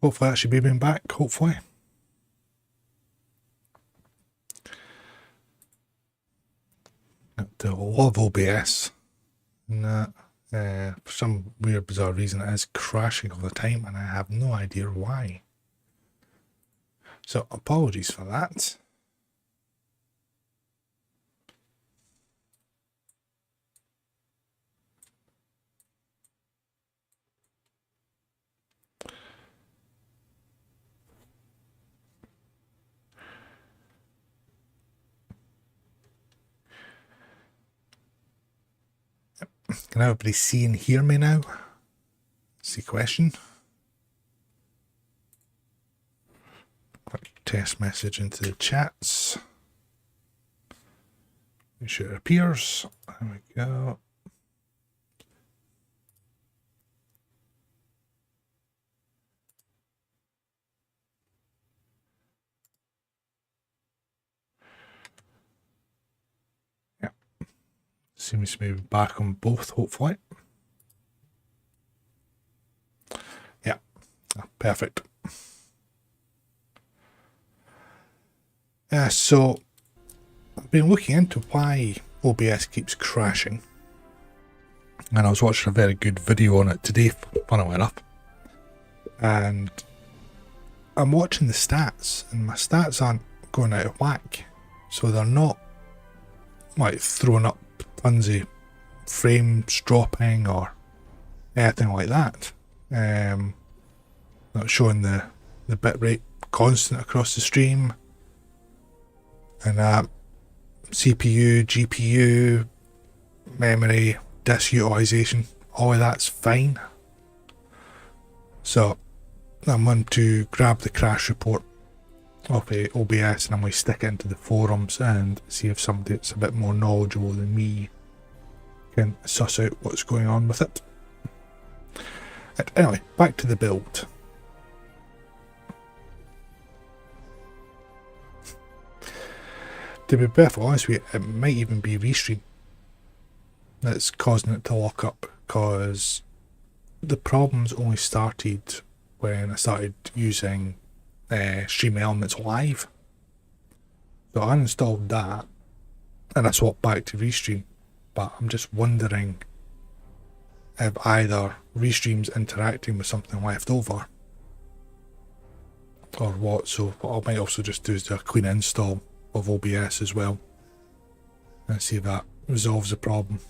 Hopefully that should be being back, hopefully. I love OBS. And for some weird bizarre reason it is crashing all the time and I have no idea why. So apologies for that. Can everybody see and hear me now? That's the question. Quick test message into the chats. Make sure it appears. There we go. Yeah. Seems to be back on both, hopefully. Yeah. Perfect. So I've been looking into why OBS keeps crashing, and I was watching a very good video on it today, funnily enough, and I'm watching the stats, and my stats aren't going out of whack, so they're not like throwing up tons of frames dropping or anything like that. Not showing the bitrate constant across the stream. And CPU, GPU, memory, disk utilization, all of that's fine. So I'm going to grab the crash report of OBS and I'm going to stick it into the forums and see if somebody that's a bit more knowledgeable than me can suss out what's going on with it. And anyway, back to the build. To be perfectly honest with you, it might even be Restream that's causing it to lock up, because the problems only started when I started using Stream Elements Live. So I uninstalled that and I swapped back to Restream, but I'm just wondering if either Restream's interacting with something left over or what. So what I might also just do is do a clean install of OBS as well and see if that resolves the problem.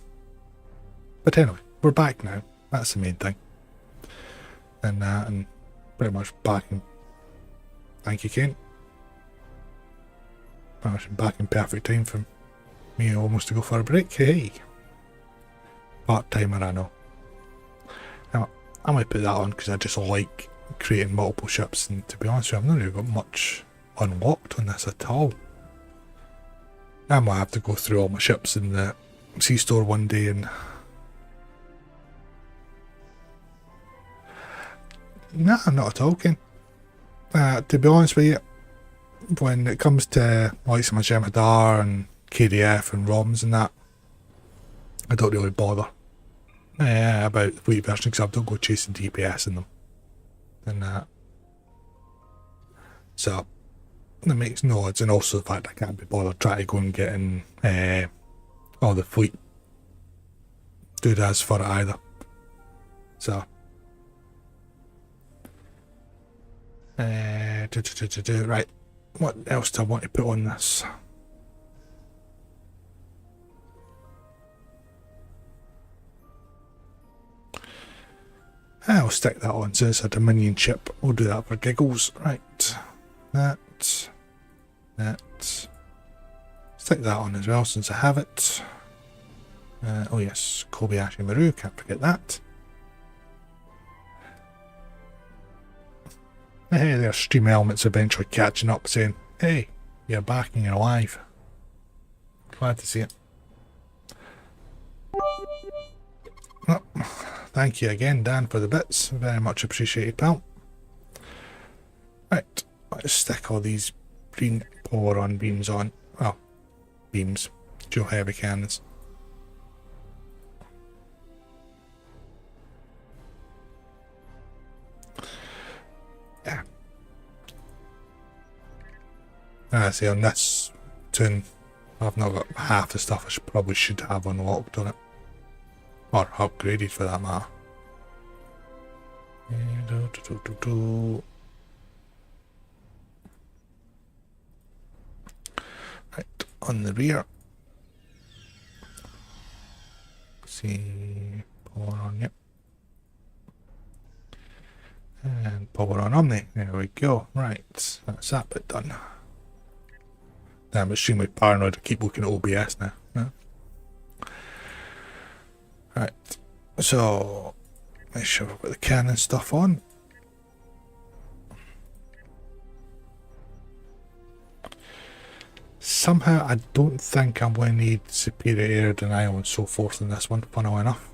But anyway, we're back now. That's the main thing. And pretty much back in, thank you, Kane. Pretty much back in perfect time for me almost to go for a break. Hey, part-timer, I know. Now, I might put that on because I just like creating multiple ships, and to be honest with you, I've not really got much unlocked on this at all. I might have to go through all my ships in the C-store one day and... Nah, not at all, Ken. To be honest with you, when it comes to like some Jem'Hadar and KDF and ROMs and that, I don't really bother about the Wii version because I don't go chasing DPS in them. And so that makes no odds, and also the fact I can't be bothered trying to go and getting all the fleet doodads for it either. So right, what else do I want to put on this? I'll stick that on since it's a Dominion ship. We'll do that for giggles. Right, that. Stick that on as well since I have it. Oh yes, Kobayashi Maru, can't forget that. Hey, there's Stream Elements eventually catching up saying, hey, you're back and you're alive. Glad to see it. Well, thank you again, Dan, for the bits. Very much appreciated, pal. Right, let's stick all these green power on beams on. Well, beams, dual heavy cannons. I say on this tune, I've not got half the stuff I probably should have unlocked on it. Or upgraded for that matter. Right, on the rear. See, power on, yep. And power on Omni, there we go. Right, that's that bit done. Now I'm extremely paranoid to keep looking at OBS now. Yeah. Right, so make sure we've got the cannon stuff on. Somehow I don't think I'm going to need superior air denial and so forth in this one, funnily enough.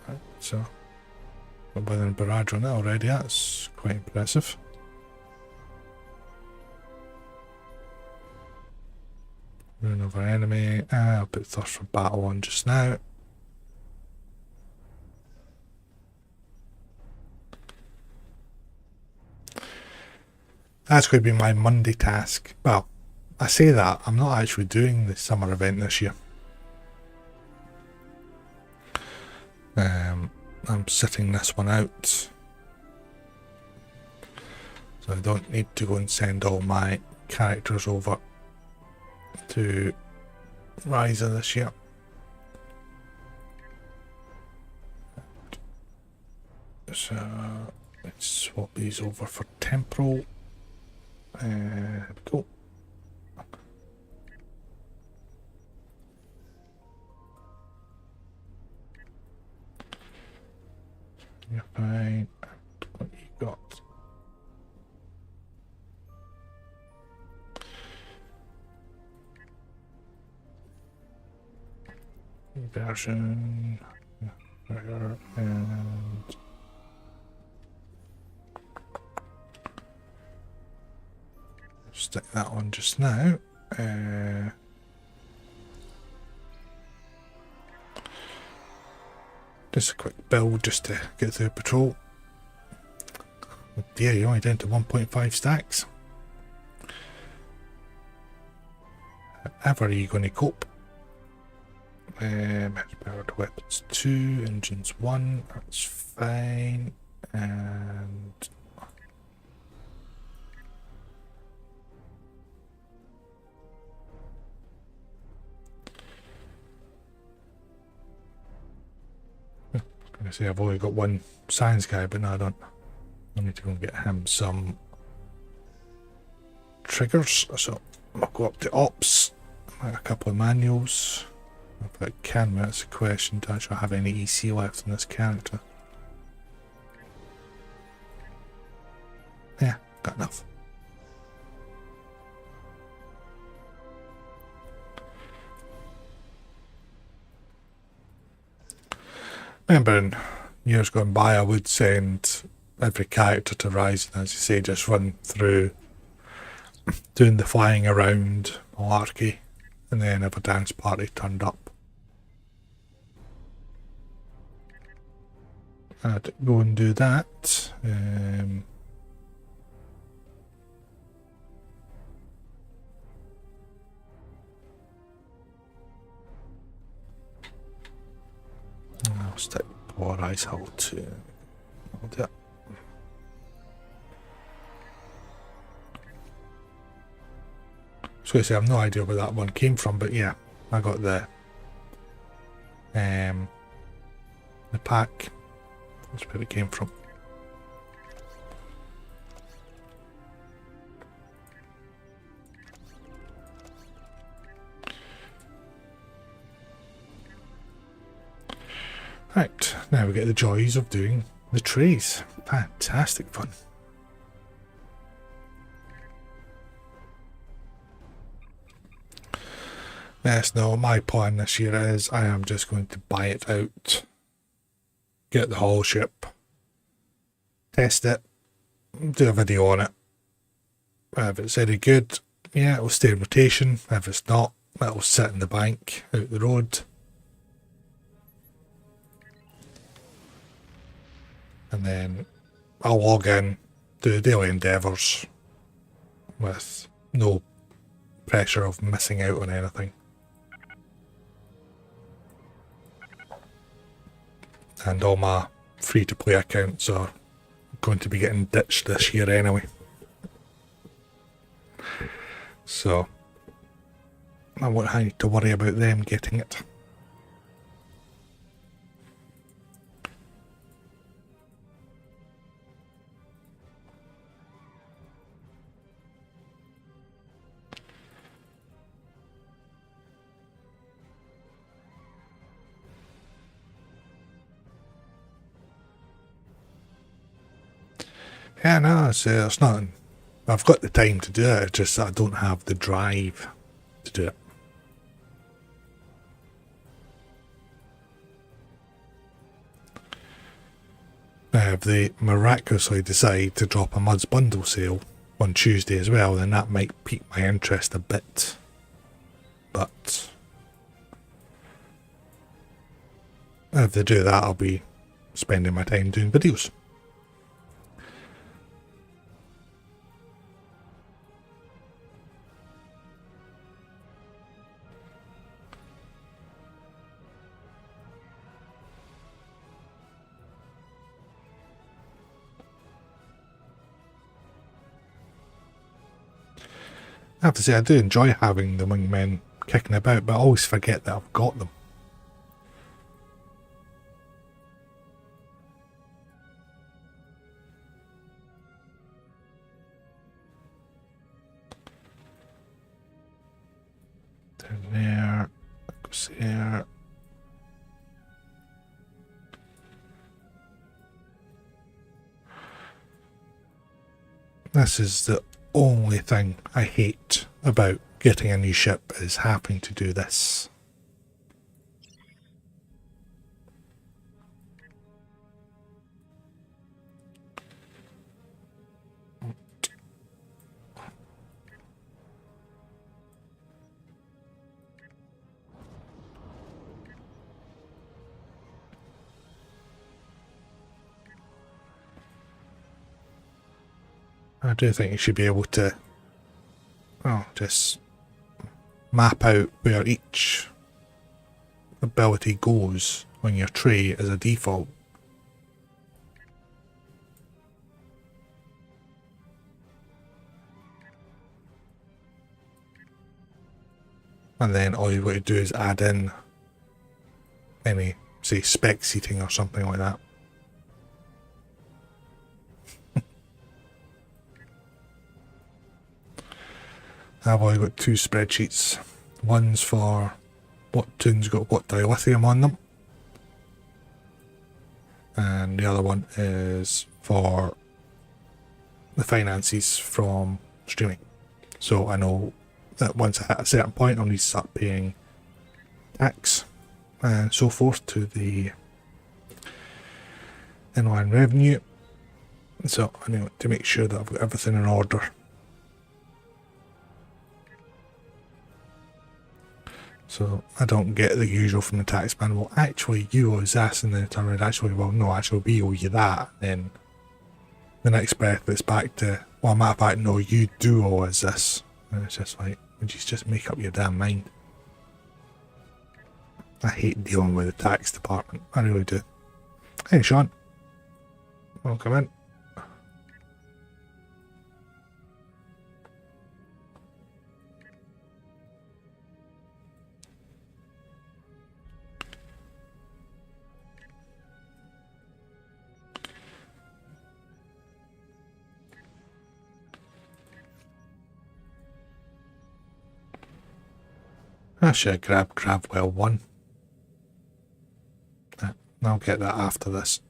Right, so we're within barrage on that already, that's quite impressive. Rune over enemy, I'll put Thirst for Battle on just now. That's going to be my Monday task. Well, I say that, I'm not actually doing the summer event this year. I'm sitting this one out. So I don't need to go and send all my characters over to Ryza this year. So let's swap these over for temporal. Cool. You're fine. What you got? Version. And stick that on just now. Just a quick build just to get through patrol. Oh dear, you're only down to 1.5 stacks. However are you going to cope? Match powered weapons 2, engines 1, that's fine. And I say I've only got one science guy, but no, I don't. I need to go and get him some triggers. So I'll go up to ops, a couple of manuals. If I can, that's a question to actually have any EC left in this character. Yeah, got enough. Remember in years gone by I would send every character to Rise and, as you say, just run through doing the flying around malarkey, and then if a dance party turned up I'd go and do that. I'll stick Polarize Hull to hold it. So I say I've no idea where that one came from, but yeah, I got the pack. That's where it came from. Right, now we get the joys of doing the trees. Fantastic fun. Yes, no, my plan this year is I am just going to buy it out, get the whole ship, test it, do a video on it. If it's any good, yeah, it'll stay in rotation. If it's not, it'll sit in the bank out the road. And then I'll log in do the daily endeavours with no pressure of missing out on anything. And all my free-to-play accounts are going to be getting ditched this year anyway. So I won't need to worry about them getting it. Yeah, no, it's nothing. I've got the time to do it, it's just that I don't have the drive to do it. Now, if they miraculously decide to drop a Muds bundle sale on Tuesday as well, then that might pique my interest a bit. But if they do that, I'll be spending my time doing videos. I have to say, I do enjoy having the wingmen kicking about, but I always forget that I've got them. Down there, that goes there. This is the only thing I hate about getting a new ship, is having to do this. I do think you should be able to just map out where each ability goes on your tray as a default. And then all you've got to do is add in any, say, spec seating or something like that. I've only got two spreadsheets. One's for what tunes got what dilithium on them, and the other one is for the finances from streaming. So I know that once I hit a certain point, I'll need to start paying tax and so forth to the inland revenue. So I need to make sure that I've got everything in order. So I don't get the usual from the taxman, well, actually you owe us this, and then turn around, actually, well, no, actually we owe you that. And then the next breath it's back to, well, matter of fact, no, you do owe us this. And it's just like, would you just make up your damn mind? I hate dealing with the tax department, I really do. Hey Sean, welcome in. I should grab Gravwell 1. I'll get that after this.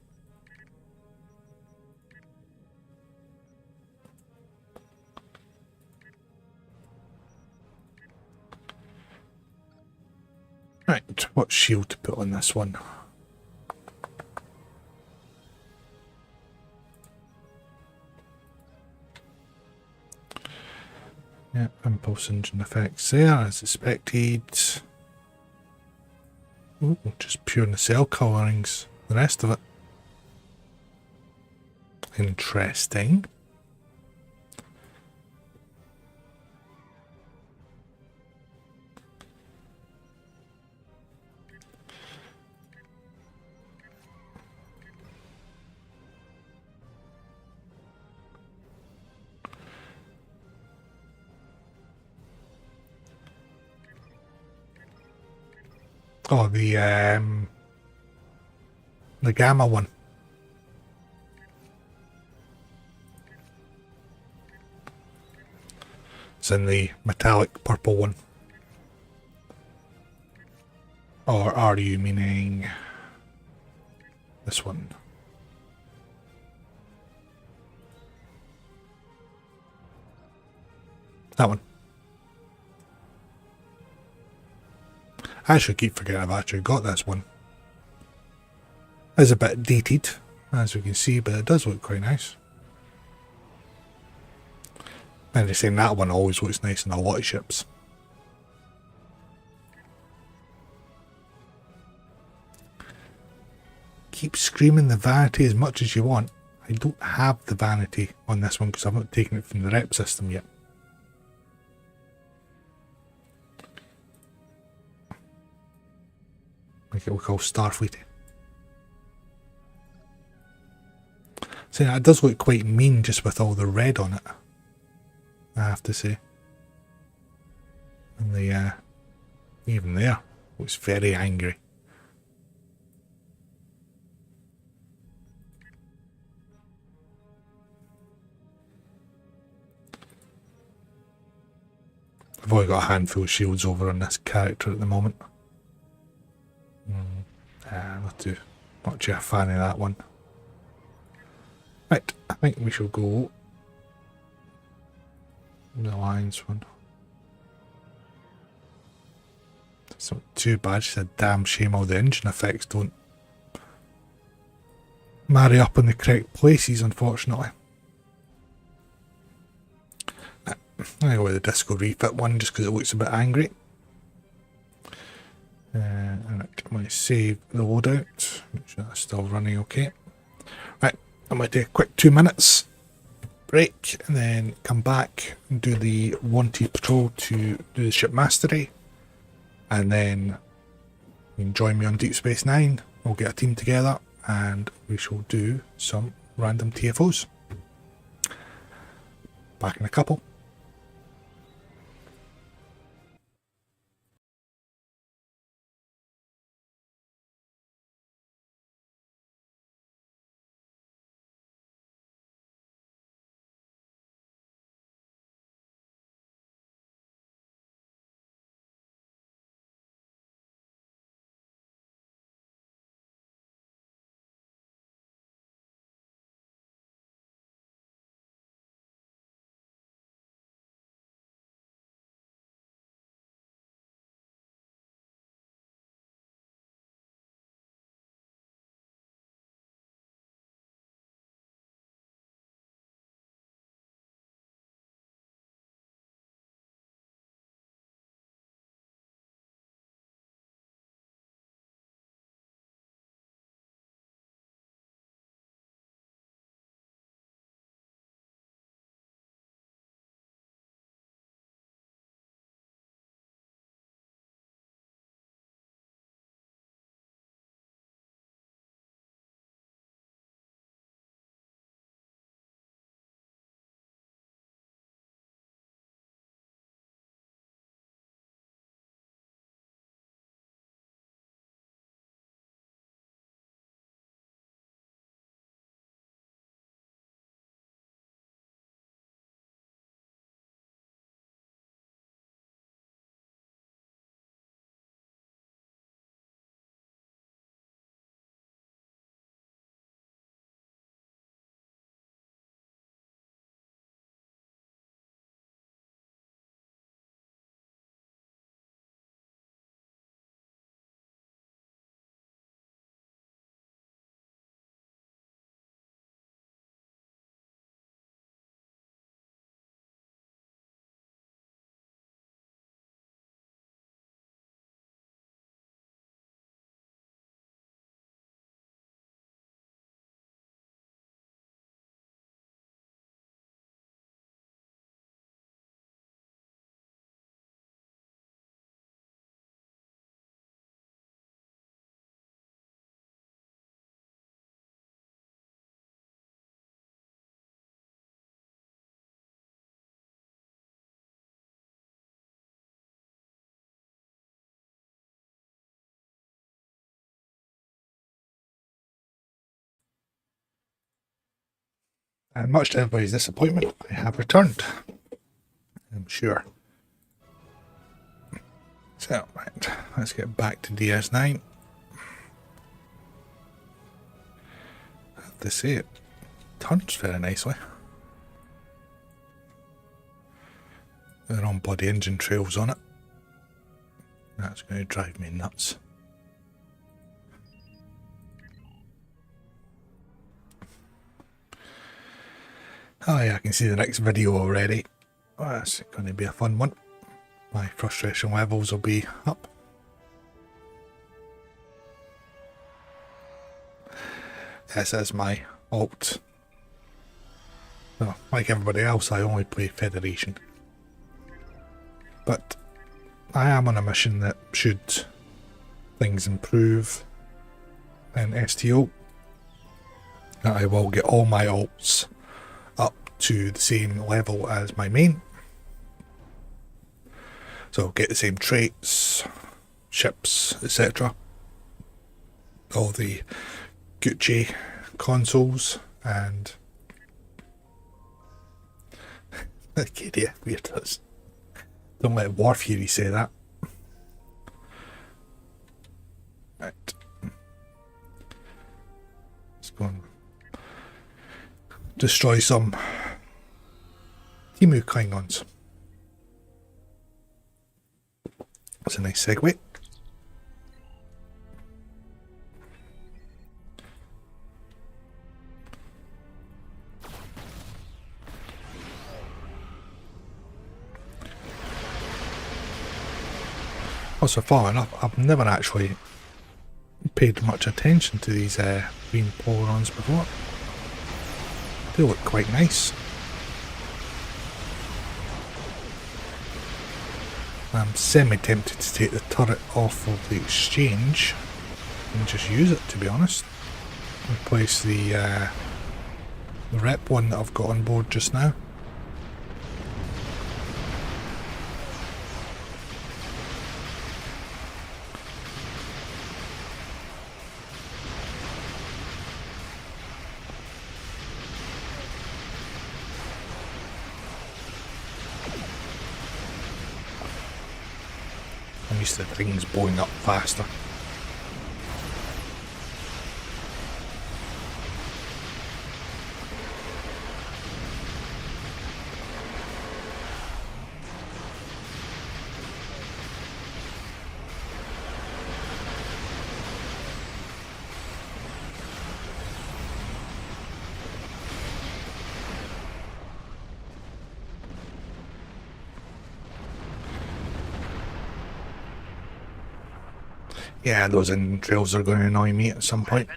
Right, what shield to put on this one? Yeah, impulse engine effects there, as expected. Ooh, just pure nacelle colourings, the rest of it. Interesting. Oh, the gamma one. It's in the metallic purple one. Or are you meaning this one? That one. I actually keep forgetting I've actually got this one. It's a bit dated, as we can see, but it does look quite nice. And they're saying that one always looks nice in a lot of ships. Keep screaming the vanity as much as you want. I don't have the vanity on this one because I've not taken it from the rep system yet. Make it look all Starfleet. So it does look quite mean just with all the red on it, I have to say. And the even there looks very angry. I've only got a handful of shields over on this character at the moment. Not too much a fan of that one. Right, I think we shall go the Alliance one. It's not too bad, it's a damn shame all the engine effects don't marry up in the correct places, unfortunately. I go with the Disco Refit one just because it looks a bit angry. Alright, I'm going to save the loadout, make sure that's still running okay. Right, I'm going to take a quick 2 minutes break and then come back and do the Wanted Patrol to do the ship mastery. And then you can join me on Deep Space Nine. We'll get a team together and we shall do some random TFOs. Back in a couple. And much to everybody's disappointment, I have returned. I'm sure. So, right, let's get back to DS9. I have to say, it turns very nicely. They're on body engine trails on it. That's going to drive me nuts. Oh yeah, I can see the next video already. Oh, that's going to be a fun one. My frustration levels will be up. This is my alt. So, like everybody else, I only play Federation. But I am on a mission that should things improve in STO. That I will get all my alts up to the same level as my main. So get the same traits, ships, etc. All the Gucci consoles and Arcadia weirdos. Don't let War Fury say that. Right. Let's go and destroy some Timu Klingons. That's a nice segue. Also, far enough, I've never actually paid much attention to these green polarons before. They look quite nice. I'm semi-tempted to take the turret off of the exchange and just use it, to be honest. Replace the rep one that I've got on board just now. I'm used to things blowing up faster. Yeah, those entrails are going to annoy me at some point.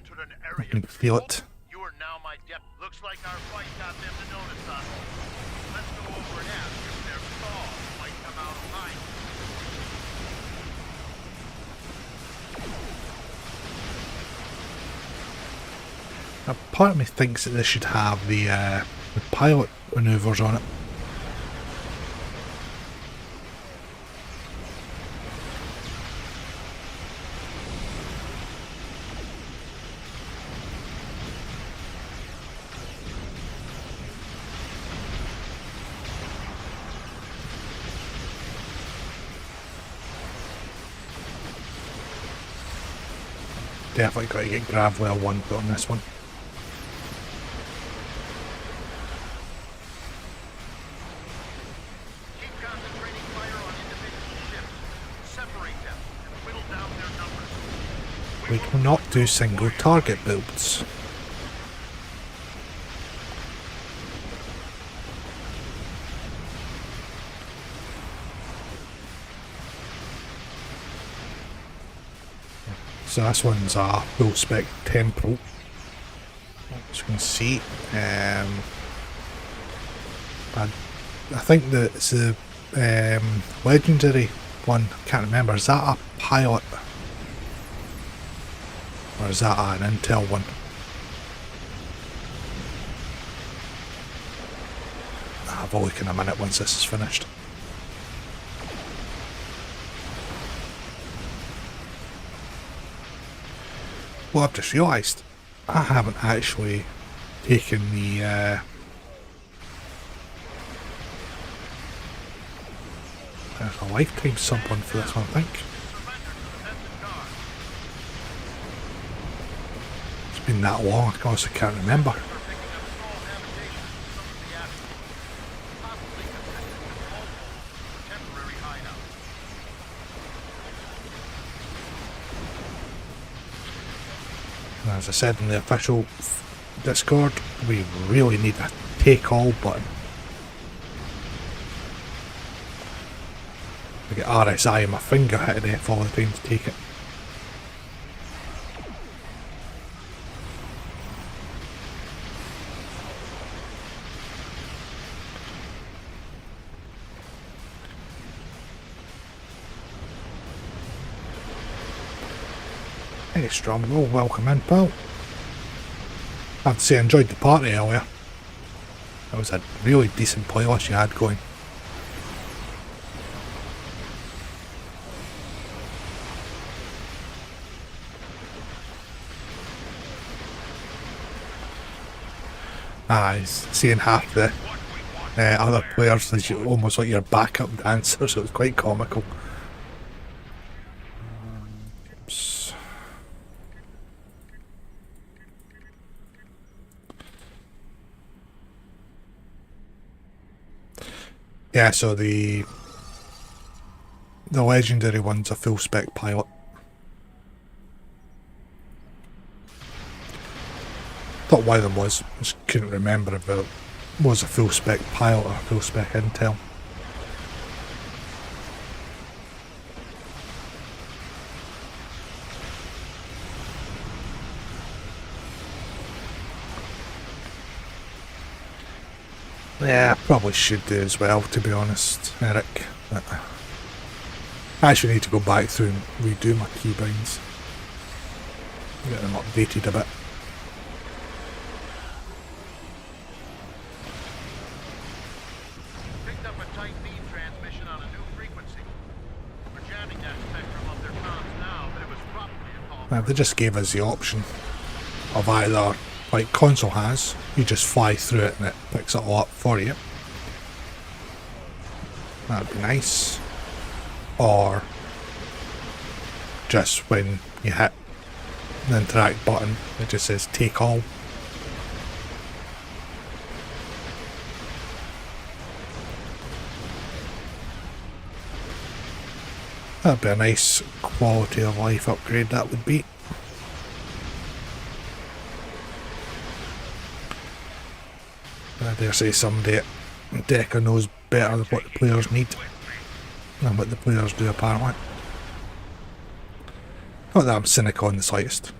I can feel it. You are now my depth. Looks like our fight got them to notice us. Let's go over ahead. If their stall might come out of line. Now, part of me thinks that this should have the pilot maneuvers on it. Definitely got to get Gravwell 1 put on this one. Keep concentrating fire on individual ships. Separate them and whittle down their numbers. We do not do single target builds. So this one's a full spec temporal, as you can see. I think that it's the legendary one. I can't remember. Is that a pilot or is that an intel one? I'll have a look in a minute once this is finished. Well, I've just realised I haven't actually taken the There's a lifetime sub one for this one, I think. It's been that long, I honestly can't remember. As I said in the official Discord, we really need a take all button. I get RSI in my finger hitting F all the time to take it. Hey Strombo, welcome in pal. I have to say I enjoyed the party earlier. That was a really decent playlist you had going. Seeing half the other players as almost like your backup dancer, so it was quite comical. Oops. Yeah, so the legendary one's a full spec pilot. Thought one of them was, just couldn't remember if it was a full spec pilot or full spec intel. Yeah, I probably should do as well, to be honest, Eric. But I actually need to go back through and redo my keybinds. Get them updated a bit. Picked up a tight beam transmission on a new frequency. We're jamming that spectrum of their comms now, but it was probably a call. Now, they just gave us the option of either, like console has, you just fly through it and it picks it all up for you. That'd be nice. Or just when you hit the interact button, it just says take all. That'd be a nice quality of life upgrade, that would be. I dare say somebody at Deca knows better what the players need than what the players do, apparently. Not that I'm cynical in the slightest.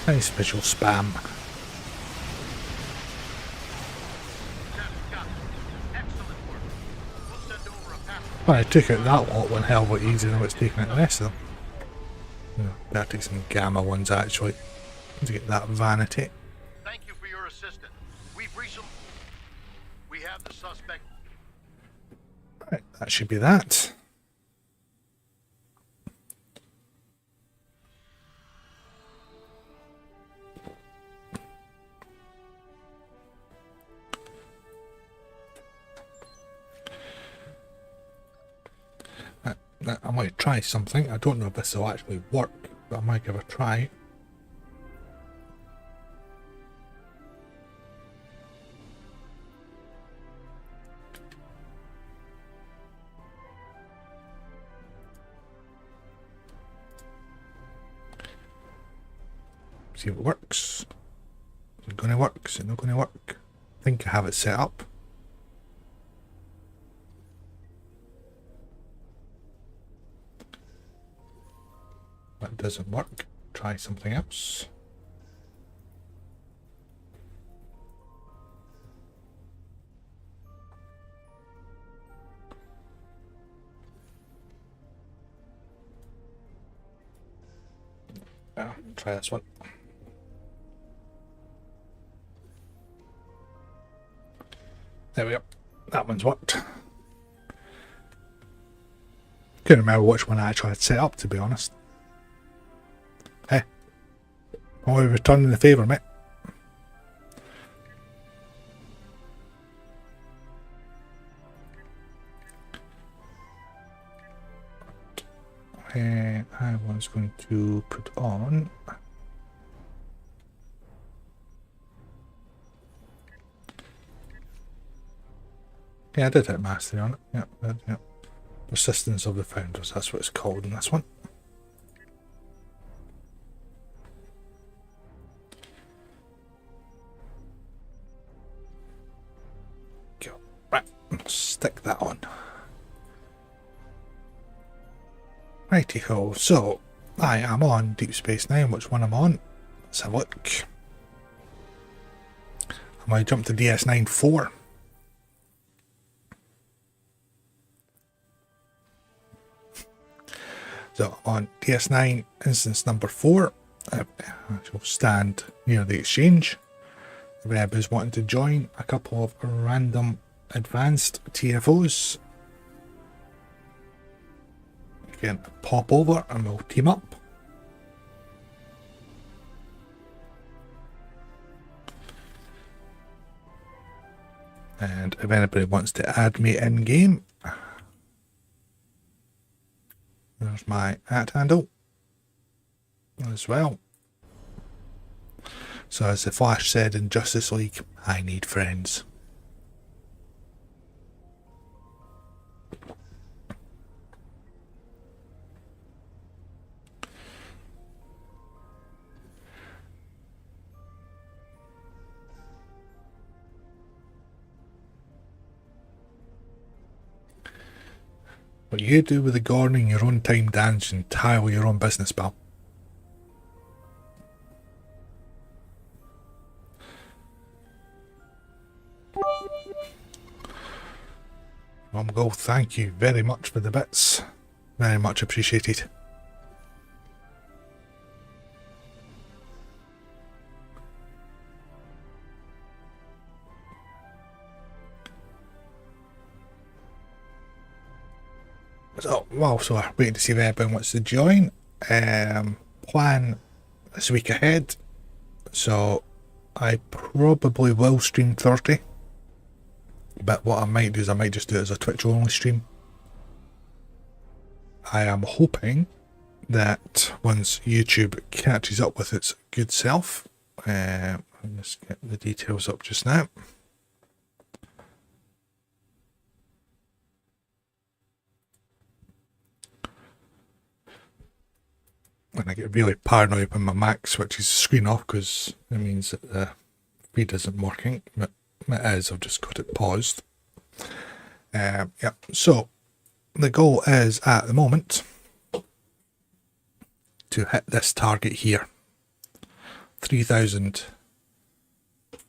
Nice visual spam. Well, I took out that lot one hell of a lot easier than what's taking out the rest of them. Yeah, better take some gamma ones actually to get that vanity. Thank you for your assistance. We have the suspect. Right, that should be that. I might try something. I don't know if this will actually work, but I might give it a try. See if it works. Is it going to work? Is it not going to work? I think I have it set up. That doesn't work. Try something else. Yeah. Try this one. There we go. That one's worked. Couldn't remember which one I actually had set up, to be honest. Hey, always returning the favour, mate. I was going to put on. Yeah, I did hit mastery on it. Yep, yep. Persistence of the Founders, that's what it's called in this one. Go. Right, stick that on. Righty-ho, so I am on Deep Space Nine. Which one I'm on? Let's have a look. I might jump to DS9 4. So on DS9 instance number 4, I shall stand near the exchange. If anybody's wanting to join, a couple of random advanced TFOs, you can pop over and we'll team up. And if anybody wants to add me in game, there's my @handle as well. So as the Flash said in Justice League, I need friends. What you do with the gardening, your own time, dance, entirely your own business, pal. Go, thank you very much for the bits. Very much appreciated. So, well, so we're waiting to see if anybody wants to join. Plan this week ahead. So, I probably will stream Thursday. But what I might do is I might just do it as a Twitch only stream. I am hoping that once YouTube catches up with its good self, I'll just get the details up just now. When I get really paranoid when my Mac switches the screen off because it means that the feed isn't working. But it is, I've just got it paused. Yeah, so the goal is at the moment to hit this target here. 3,000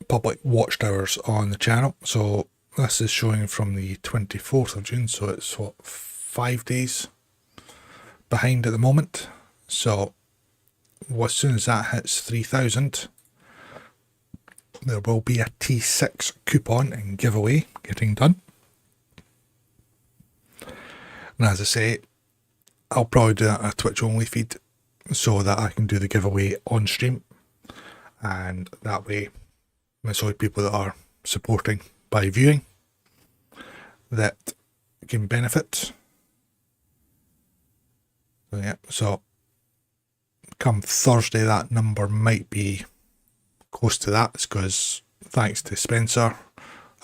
public watched hours on the channel. So this is showing from the 24th of June, so it's what, 5 days behind at the moment. So as soon as that hits 3,000, there will be a T6 coupon and giveaway getting done. And as I say, I'll probably do that on a Twitch only feed so that I can do the giveaway on stream, and that way it's only people that are supporting by viewing that can benefit. So yeah, so come Thursday that number might be close to that. It's because thanks to Spencer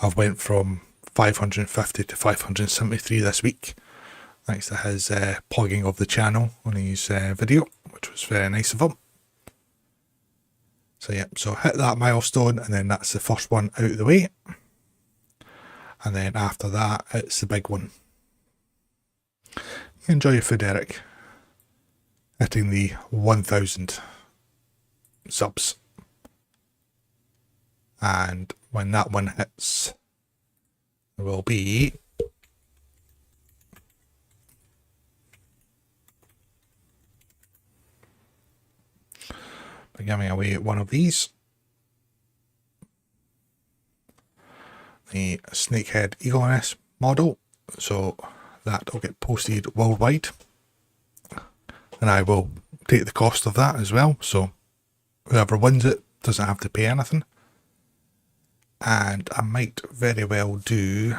I've went from 550 to 573 this week, thanks to his plugging of the channel on his video, which was very nice of him. So yeah, so hit that milestone and then that's the first one out of the way, and then after that it's the big one. Enjoy your food, Eric. Hitting the 1,000 subs, and when that one hits, there will be by giving away one of these. The Snakehead Eagle Nest model. So that will get posted worldwide. And I will take the cost of that as well. So whoever wins it doesn't have to pay anything. And I might very well do...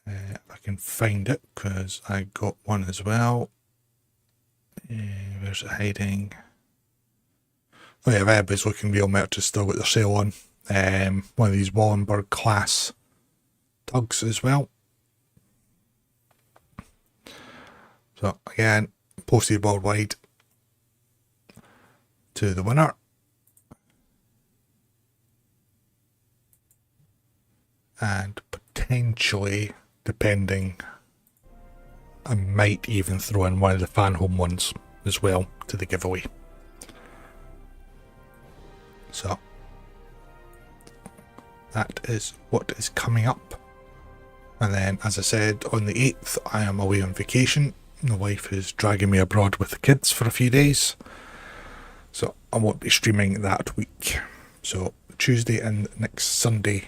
if I can find it, because I got one as well. Where's it hiding? Oh yeah, if everybody's looking, real merch has still got their sale on. One of these Wallenberg class tugs as well. So again, posted worldwide to the winner. And potentially, depending, I might even throw in one of the fan home ones as well to the giveaway. So that is what is coming up. And then, as I said, on the 8th I am away on vacation. The wife is dragging me abroad with the kids for a few days, so I won't be streaming that week. So Tuesday and next Sunday,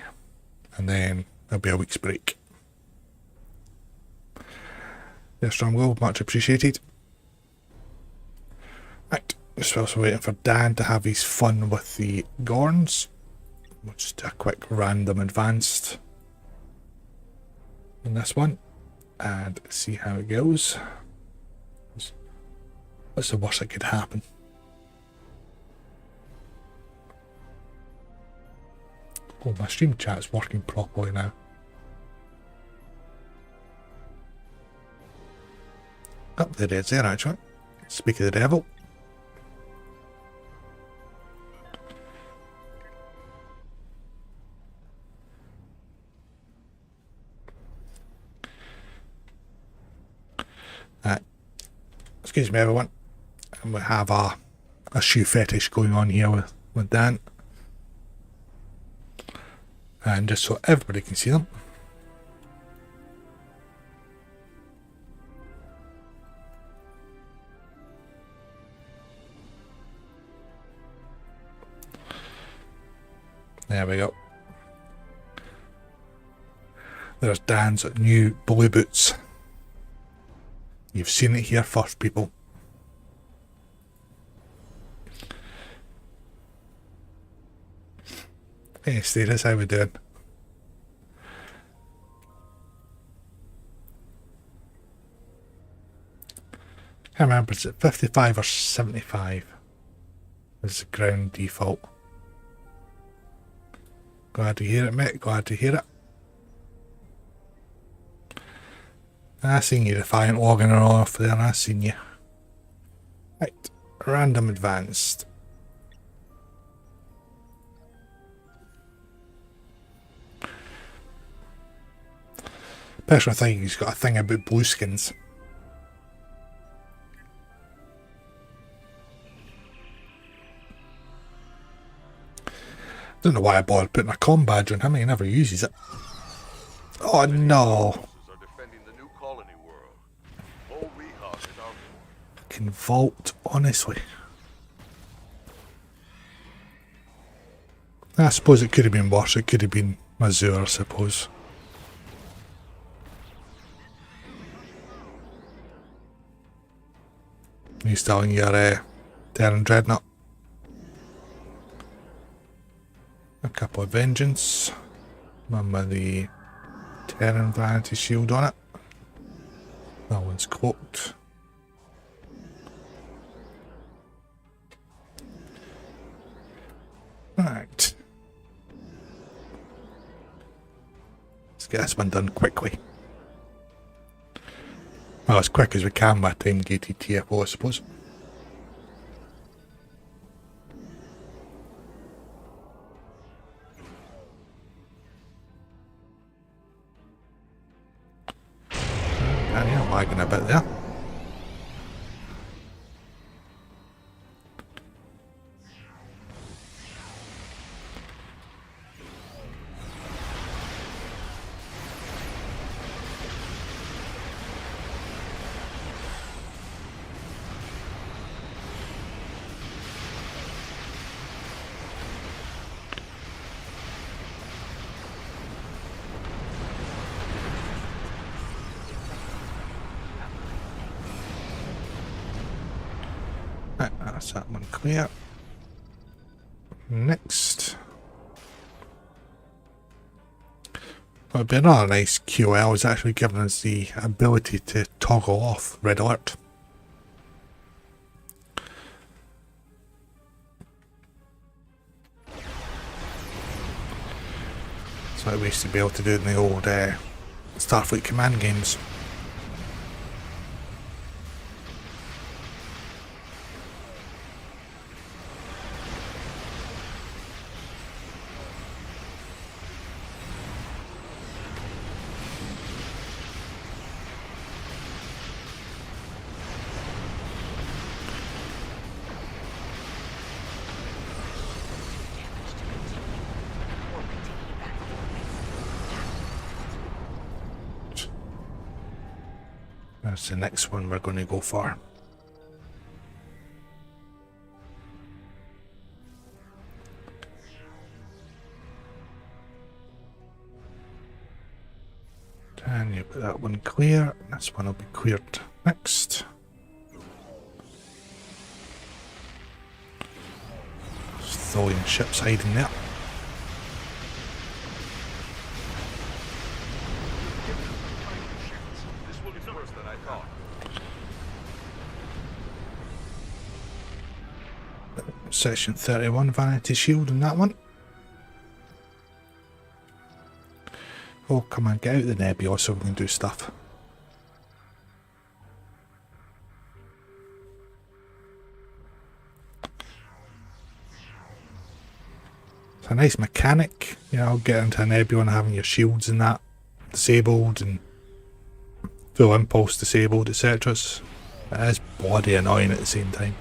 and then there'll be a week's break. Yes, strong will, much appreciated. Right, just also waiting for Dan to have his fun with the Gorns. We'll just do a quick random advanced in this one and see how it goes. What's the worst that could happen? Oh, my stream chat's working properly now. Oh, there it is there actually. Speak of the devil. Excuse me everyone. And we have a shoe fetish going on here with Dan. And just so everybody can see them. There we go. There's Dan's new bully boots. You've seen it here first, people. Hey, Status, how we doing? Can't remember, is it 55 or 75? Is the ground default. Glad to hear it, mate. Glad to hear it. I seen you, Defiant, logging her off there. I seen you. Right, Random Advanced. Personally, I think he's got a thing about blue skins. Don't know why I bothered putting a com badge on him. He never uses it. Oh no! Fucking vault, honestly. I suppose it could have been worse. It could have been Mazur, I suppose. You still in your Terran Dreadnought? A couple of Vengeance. One with the Terran Vanity Shield on it. That one's cloaked. Right. Let's get this one done quickly. Well, as quick as we can by time gated TFO, I suppose. I'm lagging a bit there. Right, that's that one clear. Next. What would be another nice QL is actually giving us the ability to toggle off red alert. So like we used to be able to do in the old Starfleet command games. That's the next one we're going to go for. And you put that one clear. This one will be cleared next. Tholian ships hiding there. This will be worse than I thought. Section 31 vanity shield in that one. Oh, come on, get out the nebula so we can do stuff. It's a nice mechanic, you know, getting into a nebula and having your shields and that disabled and full impulse disabled, etc. It is bloody annoying at the same time.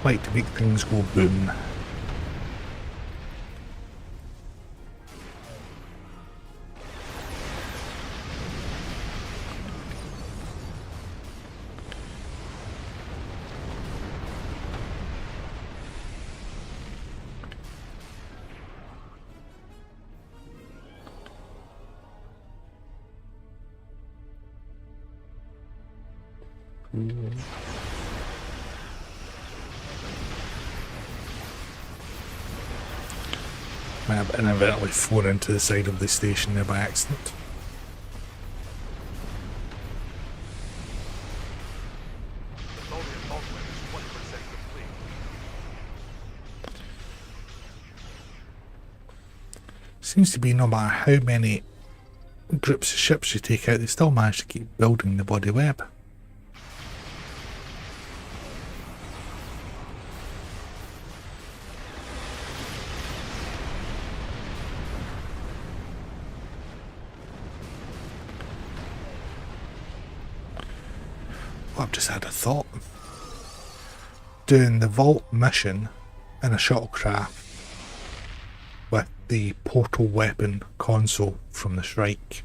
Like to make things go boom. Might have inadvertently flown into the side of the station there by accident. The Tholian ultimate is 20% complete. Seems to be no matter how many groups of ships you take out, they still manage to keep building the body web. I've just had a thought. Doing the vault mission in a shuttlecraft with the portal weapon console from the Shrike.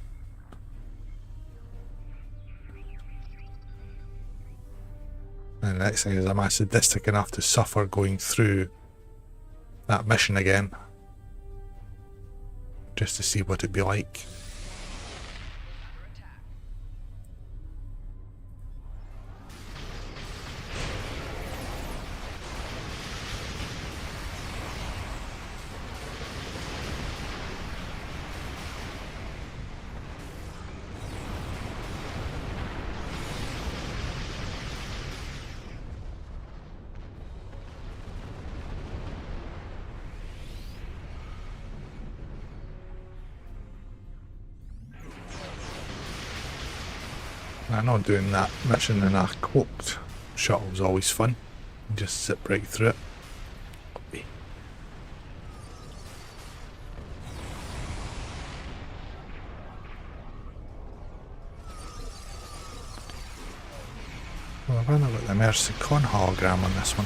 And the next thing is I'm sadistic enough to suffer going through that mission again. Just to see what it'd be like. I know doing that mission in a cloaked shuttle was always fun. You just zip right through it. Oh, I've only got the Mercy Con hologram on this one.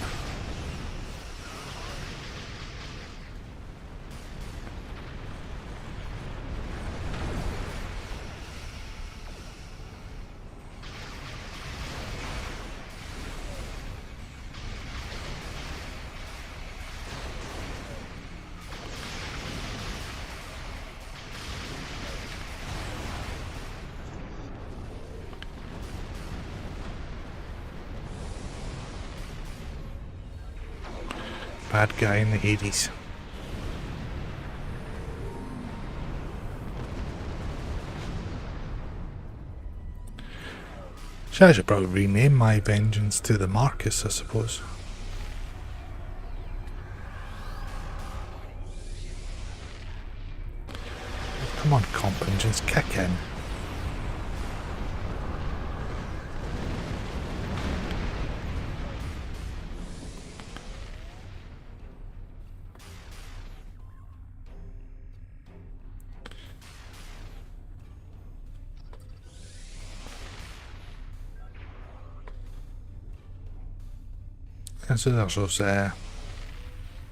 Bad guy in the Hades. I should probably rename my vengeance to the Marcus, I suppose. Come on, comp engines, kick in. And so there's those,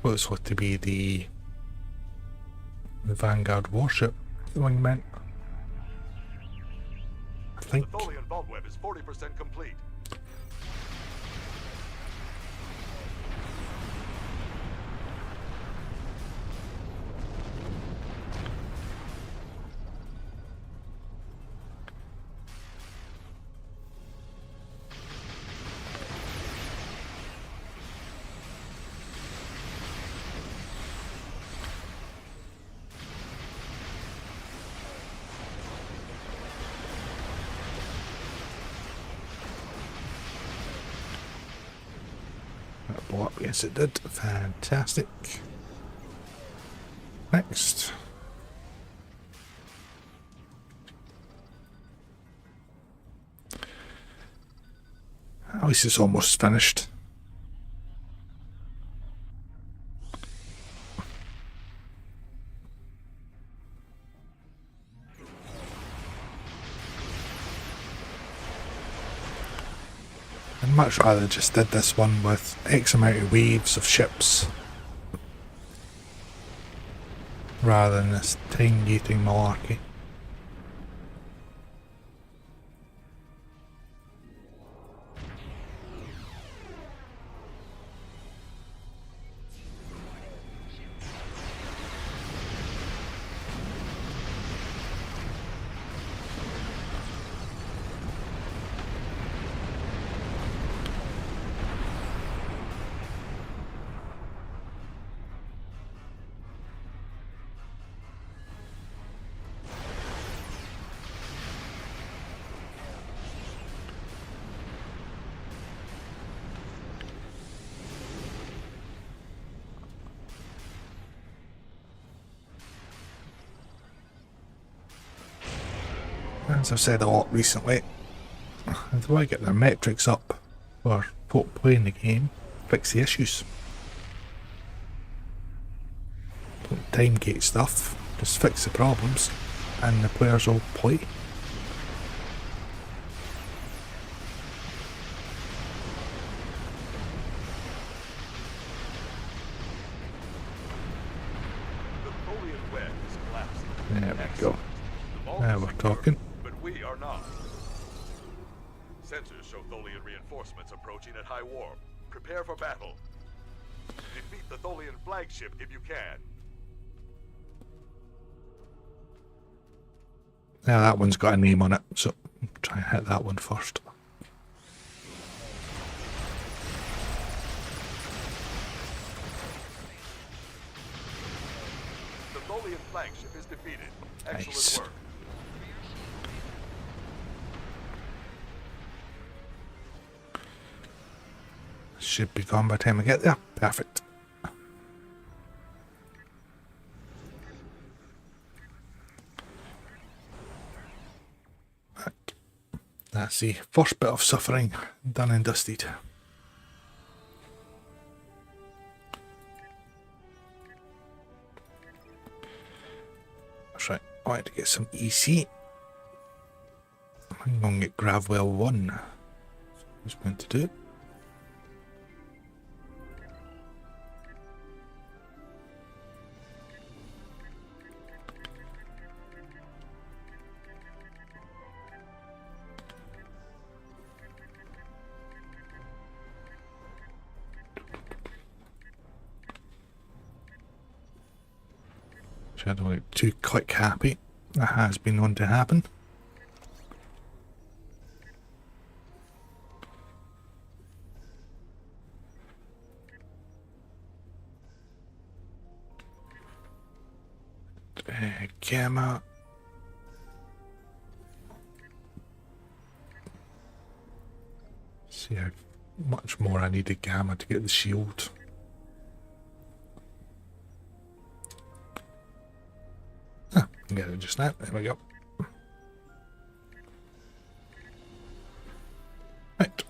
what's what to be the Vanguard warship wingmen. I think. The Tholian vault web is 40% complete. That blew up, yes it did. Fantastic. Next. At least it's almost finished. I'd much rather just did this one with X amount of waves of ships rather than this time-gating malarkey. As I've said a lot recently, if I get their metrics up for folk playing the game, fix the issues. Don't time gate stuff, just fix the problems and the players will play. The Tholian web is collapsing. There we go. The vault Now is we're secure, talking. but we are not. Sensors show Tholian reinforcements approaching at high warp. Prepare for battle. Defeat the Tholian flagship if you can. Now that one's got a name on it, so try and hit that one first. The Tholian flagship is defeated. Excellent Nice. work. Should be gone by the time I get there. Perfect. Right. That's the first bit of suffering done and dusted. That's right. I want to get some EC. I'm going to get Gravwell 1. Who's going to do it? I don't look too click happy. That has been known to happen. Gamma. See how much more I needed gamma to get the shield. Ah, I can get it just now. There we go. Right.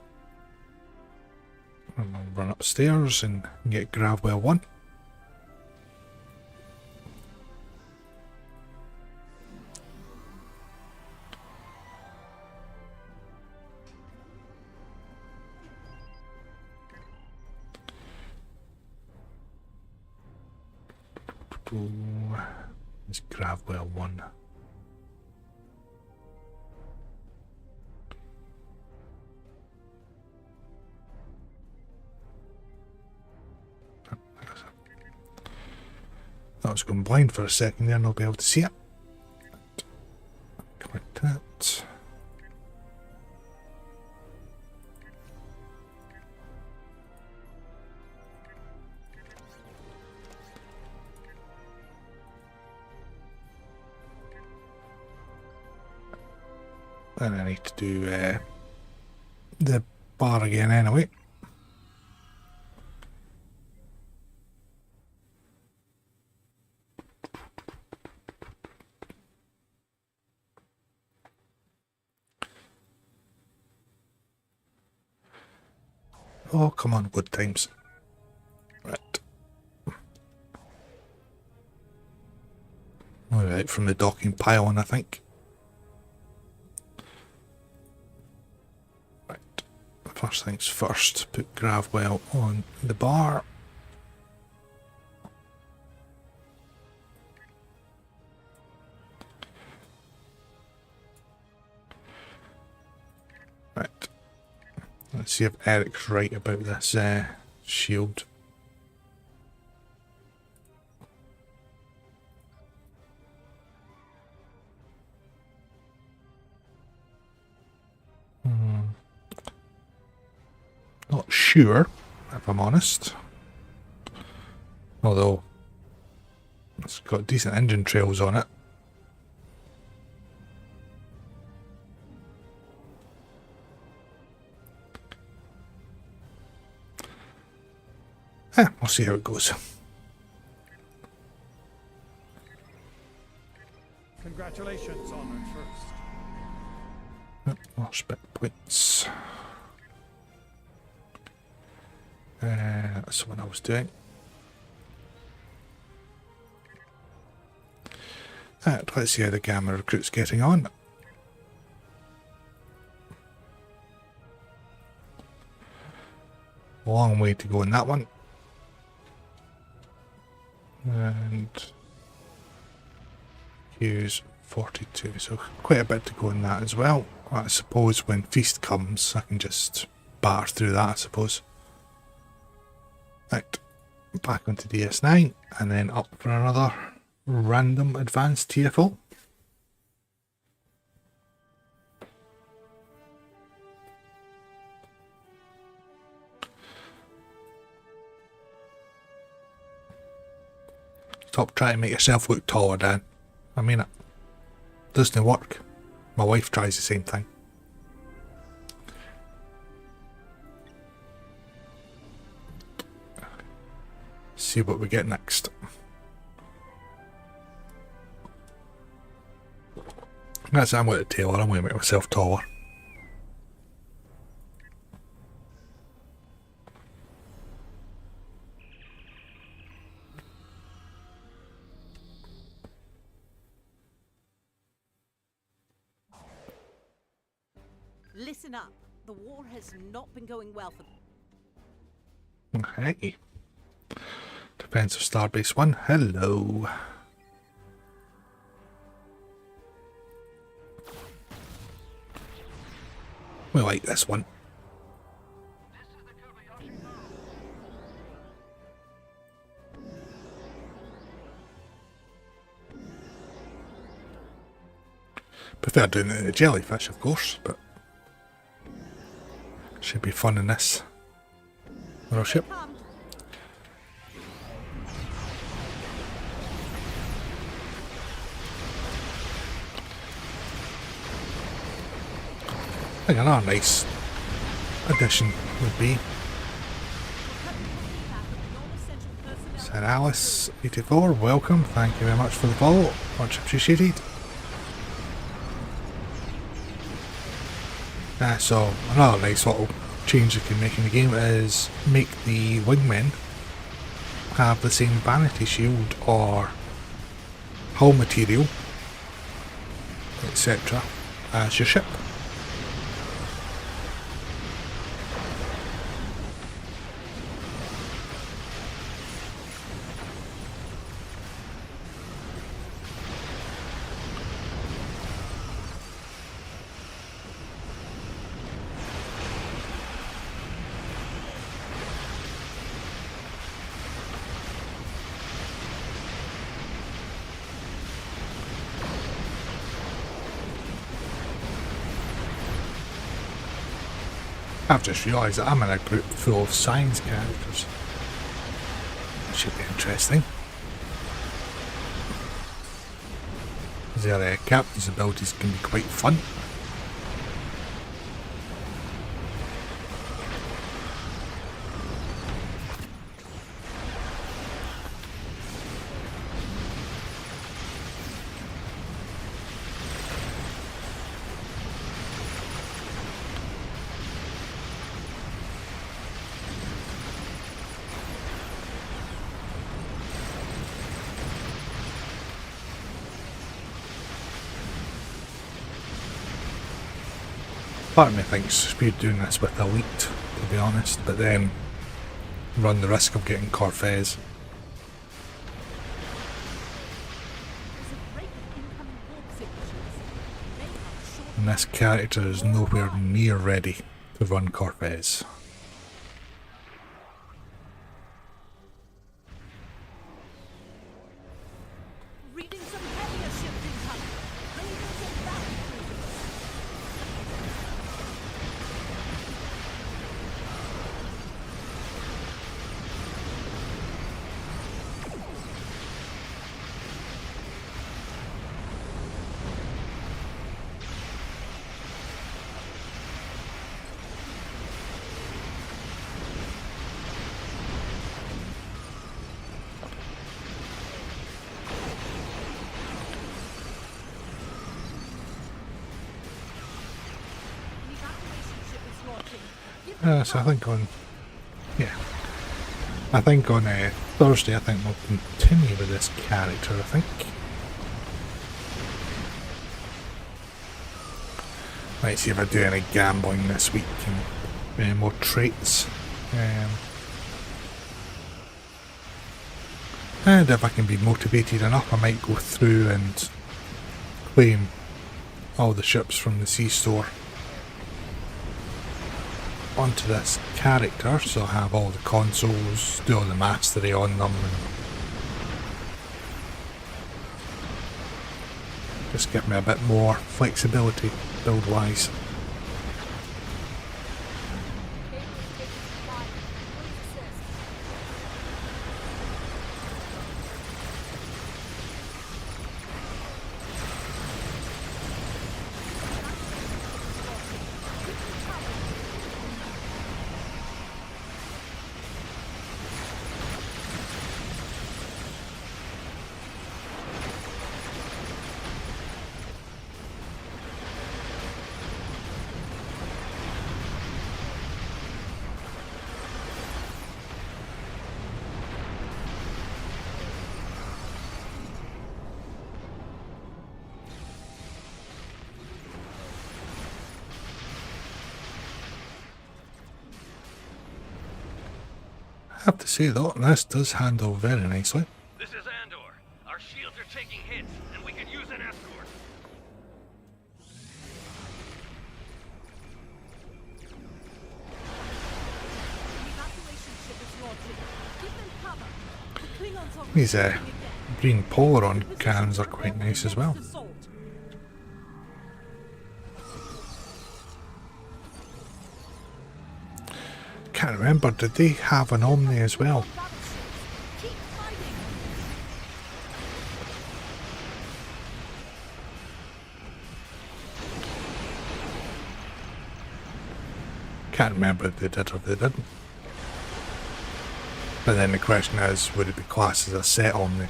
And I'll run upstairs and get Gravwell 1. It's Gravwell 1. I was going blind for a second there and I'll be able to see it. Click that. And I need to do the bar again anyway. Oh, come on, good times. Right. Alright, from the docking pylon, I think. Right. First things first, put Gravwell on the bar. Right. Let's see if Eric's right about this shield. Not sure, if I'm honest. Although, it's got decent engine trails on it. We'll see how it goes. Congratulations on it first. More spec points. That's the one I was doing. Let's see how the Gamma recruit's getting on. Long way to go in that one. And Q's 42, so quite a bit to go in that as well. I suppose when Feast comes, I can just batter through that, I suppose. Right, back onto DS9, and then up for another Random Advanced TFO. Stop trying to make yourself look taller, Dan. I mean it. Doesn't work. My wife tries the same thing. See what we get next. That's I'm with the tailor. I'm going to make myself taller. Listen up. The war has not been going well for Hey. Defense of Starbase 1. Hello. We like this one. Prefer doing it in a jellyfish, of course, but should be fun in this little ship. come. I think another nice addition would be Sir Alice 84, welcome, thank you very much for the follow, much appreciated. So another nice little change you can make in the game is make the wingmen have the same vanity shield or hull material, etc. as your ship. I've just realised that I'm in a group full of science characters. Should be interesting. Their captain's abilities can be quite fun. Part of me thinks we're doing this with Elite, to be honest, but then run the risk of getting Corvez. And this character is nowhere near ready to run Corvez. Reading some heavier ships incoming. Ravens and battle cruisers. So I think on, I think on Thursday I think we'll continue with this character, I think. Might see if I do any gambling this week and any more traits. And if I can be motivated enough I might go through and claim all the ships from the sea store onto this character, so I have all the consoles, do all the mastery on them, and just give me a bit more flexibility build wise. have to say though, this does handle very nicely. This is Andor. Our shields are taking hits, and we could use an escort. The evacuation ship is launching. Give them cover. The Klingons are These retreating again. green Polaron cannons are quite nice as well. Assault. Can't remember, did they have an Omni as well? Battleships. Keep fighting. Can't remember if they did or if they didn't. But then the question is, would it be classed as a set Omni?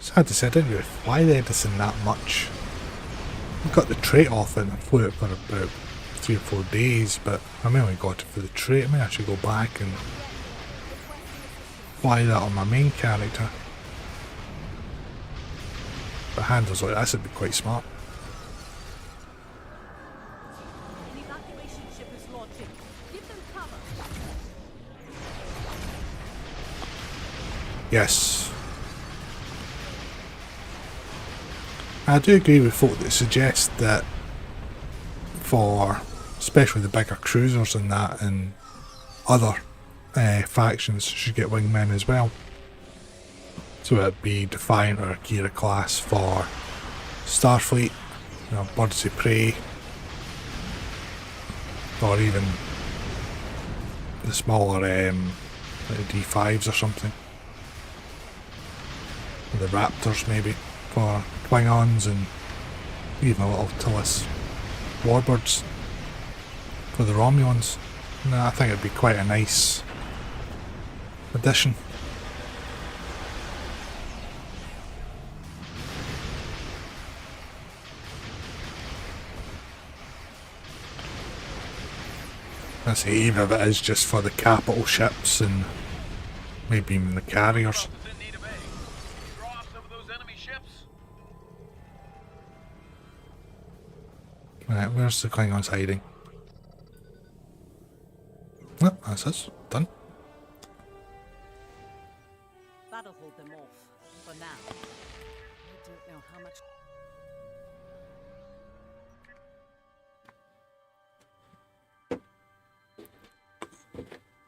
Sad to say, I didn't really fly the Edison that much. I got the trait off and I flew it for about 3 or 4 days, but I mainly got it for the trait. I mean, I should go back and fly that on my main character. But handles like this would be quite smart. An evacuation ship is launching. Give them cover. Yes. I do agree with folk that suggest that for especially the bigger cruisers and that, and other factions should get wingmen as well. So it'd be Defiant or Akira class for Starfleet, you know, Birds of Prey, or even the smaller like D5s or something. The Raptors maybe for Klingons, and even a little Tillis Warbirds for the Romulans. No, I think it'd be quite a nice addition. I say, even if it is just for the capital ships and maybe even the carriers. Is in need of aid. Draw off some of those enemy ships. Right, where's the Klingons hiding? Oh, that's us. Done. That'll hold them off for now. I don't know how much.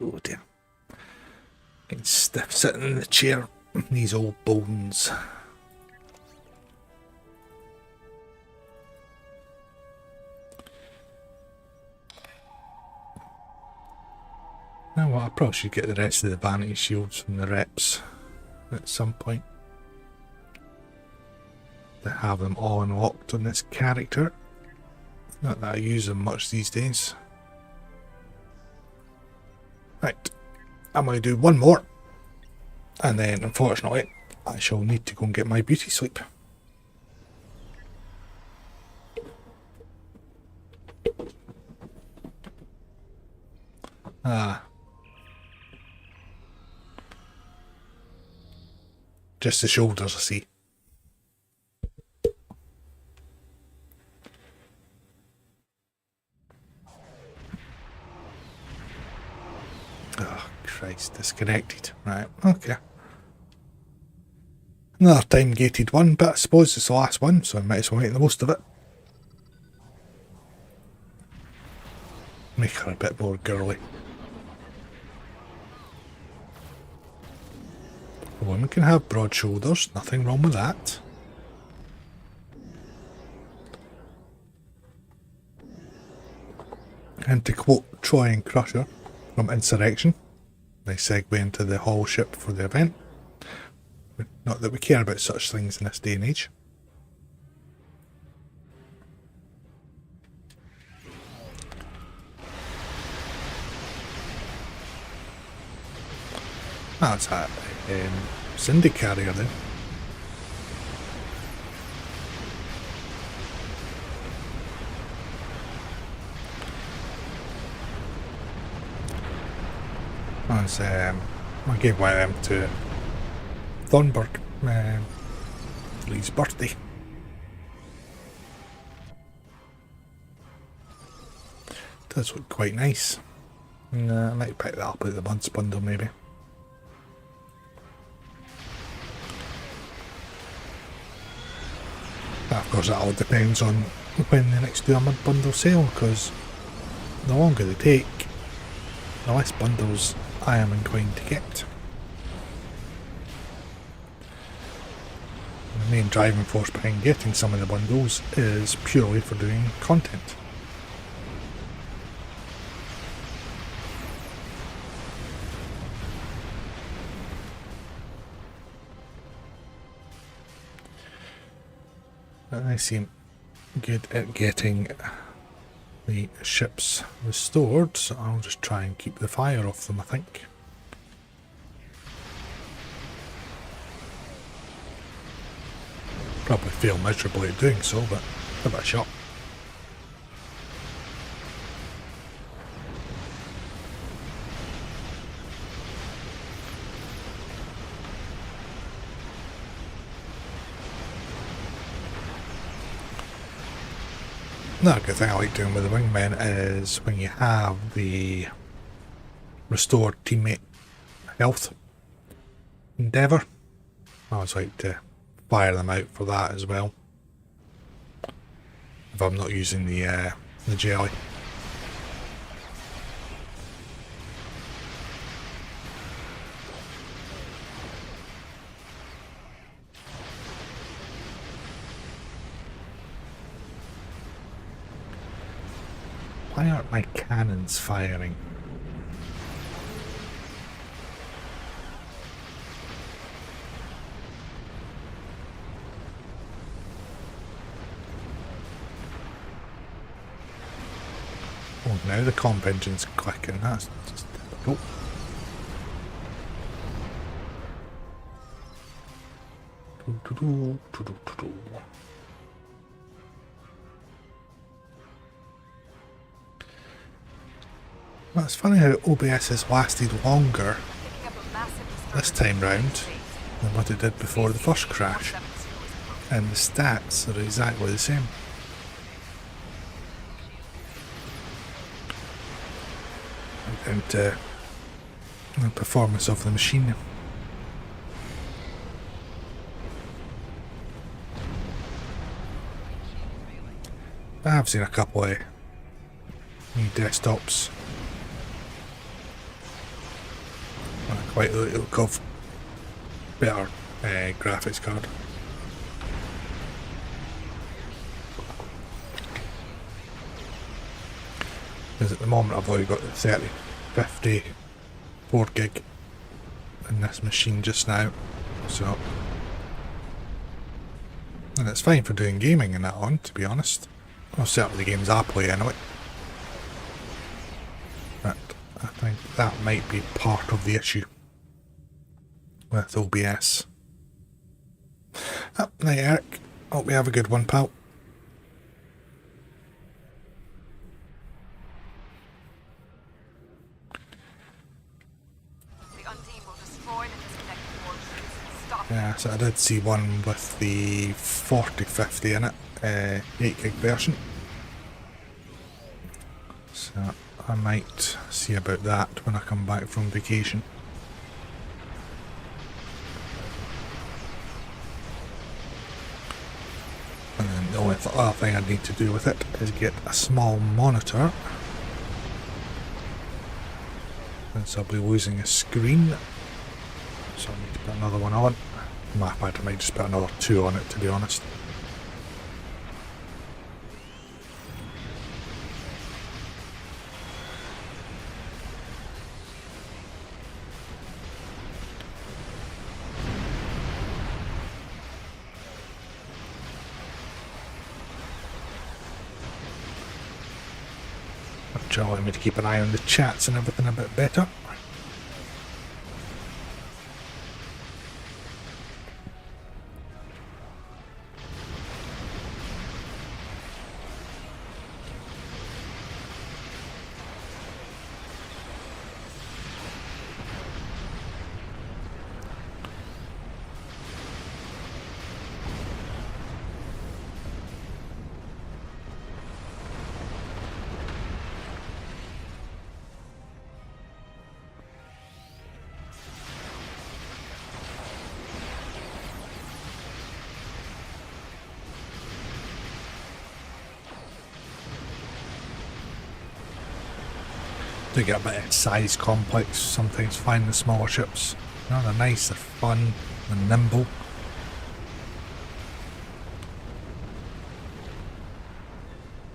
Oh dear. Getting stiff sitting in the chair. These old bones. Now what, I probably should get the rest of the vanity shields from the reps at some point. To have them all unlocked on this character. Not that I use them much these days. Right, I'm going to do one more, and then unfortunately I shall need to go and get my beauty sleep. Just the shoulders, I see. Oh, Christ, disconnected. Right, okay. Another time gated one, but I suppose it's the last one, so I might as well make the most of it. Make her a bit more girly. A woman can have broad shoulders, nothing wrong with that. And to quote Troy and Crusher from Insurrection, nice segue into the Hall ship for the event. Not that we care about such things in this day and age. That's a Cindy carrier then. because I gave one of them to Thornburg, for his birthday. Does look quite nice. I might pick that up at the month's bundle maybe. Of course that all depends on when the next do a mid-bundle sale, because the longer they take, the less bundles I am inclined to get. The main driving force behind getting some of the bundles is purely for doing content. I seem good at getting the ships restored, so I'll just try and keep the fire off them, I think. Probably fail miserably at doing so, but give it a shot. Another good thing I like doing with the wingmen is when you have the restored teammate health endeavour, I always like to fire them out for that as well, if I'm not using the jelly. Why aren't my cannons firing? Oh, now the comp engine's clicking, that's just difficult. Well, it's funny how OBS has lasted longer this time round than what it did before the first crash, and the stats are exactly the same. And the performance of the machine. I've seen a couple of new desktops. I quite like the look of better graphics card. Because at the moment I've only got the 3050 4 gig in this machine just now, so, and it's fine for doing gaming and that on, to be honest. Well, certainly the games I play anyway. But I think that might be part of the issue with OBS. Night Eric, hope you have a good one, pal. Yeah, so I did see one with the 4050 in it, 8 gig version. So I might see about that when I come back from vacation. And then the only other thing I need to do with it is get a small monitor. Since I'll be losing a screen, so I need to put another one on. In fact, I might just put another 2 on it, to be honest. Which will allow me to keep an eye on the chats and everything a bit better. Do get a bit of size complex sometimes finding the smaller ships. You know, they're nice, they're fun, they're nimble.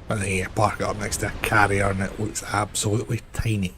But then you park it up next to a carrier and it looks absolutely tiny.